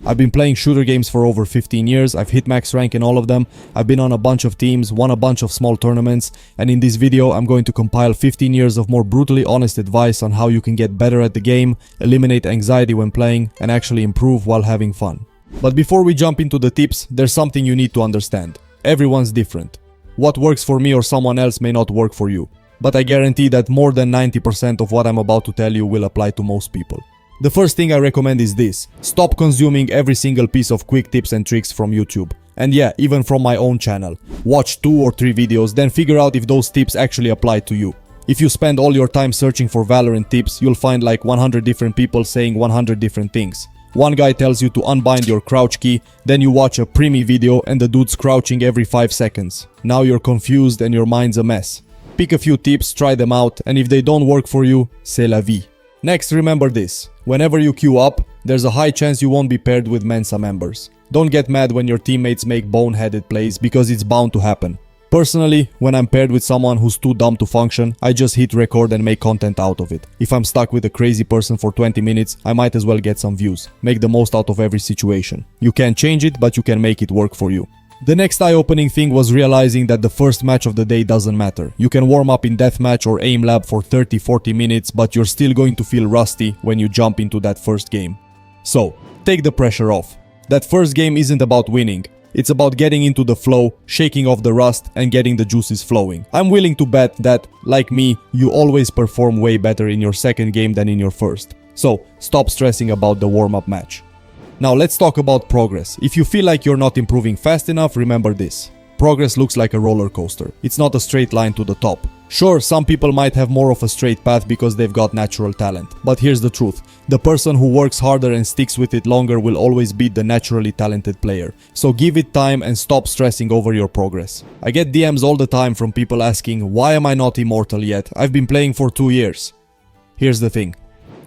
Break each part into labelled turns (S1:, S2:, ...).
S1: I've been playing shooter games for over 15 years, I've hit max rank in all of them, I've been on a bunch of teams, won a bunch of small tournaments, and in this video I'm going to compile 15 years of more brutally honest advice on how you can get better at the game, eliminate anxiety when playing, and actually improve while having fun. But before we jump into the tips, there's something you need to understand. Everyone's different. What works for me or someone else may not work for you. But I guarantee that more than 90% of what I'm about to tell you will apply to most people. The first thing I recommend is this: stop consuming every single piece of quick tips and tricks from YouTube. And yeah, even from my own channel. Watch 2 or 3 videos, then figure out if those tips actually apply to you. If you spend all your time searching for Valorant tips, you'll find like 100 different people saying 100 different things. One guy tells you to unbind your crouch key, then you watch a preemie video and the dude's crouching every 5 seconds. Now you're confused and your mind's a mess. Pick a few tips, try them out, and if they don't work for you, c'est la vie. Next, remember this: whenever you queue up, there's a high chance you won't be paired with Mensa members. Don't get mad when your teammates make boneheaded plays, because it's bound to happen. Personally, when I'm paired with someone who's too dumb to function, I just hit record and make content out of it. If I'm stuck with a crazy person for 20 minutes, I might as well get some views. Make the most out of every situation. You can't change it, but you can make it work for you. The next eye-opening thing was realizing that the first match of the day doesn't matter. You can warm up in deathmatch or aim lab for 30-40 minutes, but you're still going to feel rusty when you jump into that first game. So, take the pressure off. That first game isn't about winning. It's about getting into the flow, shaking off the rust, and getting the juices flowing. I'm willing to bet that, like me, you always perform way better in your second game than in your first. So, stop stressing about the warm-up match. Now let's talk about progress. If you feel like you're not improving fast enough, remember this: progress looks like a roller coaster. It's not a straight line to the top. Sure, some people might have more of a straight path because they've got natural talent. But here's the truth: the person who works harder and sticks with it longer will always beat the naturally talented player. So give it time and stop stressing over your progress. I get DMs all the time from people asking, why am I not immortal yet? I've been playing for 2 years. Here's the thing: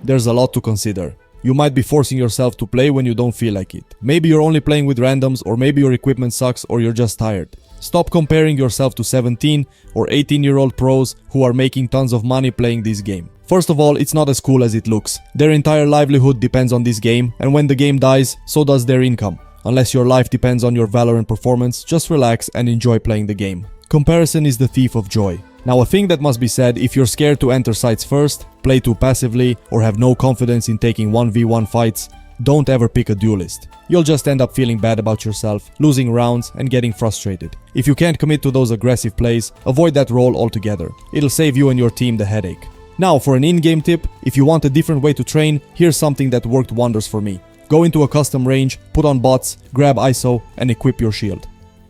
S1: there's a lot to consider. You might be forcing yourself to play when you don't feel like it. Maybe you're only playing with randoms, or maybe your equipment sucks, or you're just tired. Stop comparing yourself to 17 or 18-year-old pros who are making tons of money playing this game. First of all, it's not as cool as it looks. Their entire livelihood depends on this game, and when the game dies, so does their income. Unless your life depends on your Valorant performance, just relax and enjoy playing the game. Comparison is the thief of joy. Now, a thing that must be said: if you're scared to enter sites first, play too passively, or have no confidence in taking 1v1 fights, don't ever pick a duelist. You'll just end up feeling bad about yourself, losing rounds, and getting frustrated. If you can't commit to those aggressive plays, avoid that role altogether. It'll save you and your team the headache. Now, for an in-game tip: if you want a different way to train, here's something that worked wonders for me. Go into a custom range, put on bots, grab ISO, and equip your shield.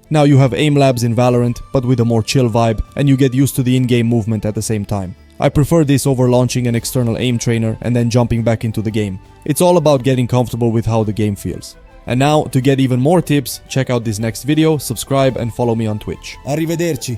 S1: Now you have aim labs in Valorant, but with a more chill vibe, and you get used to the in-game movement at the same time. I prefer this over launching an external aim trainer and then jumping back into the game. It's all about getting comfortable with how the game feels. And now, to get even more tips, check out this next video, subscribe, and follow me on Twitch.
S2: Arrivederci.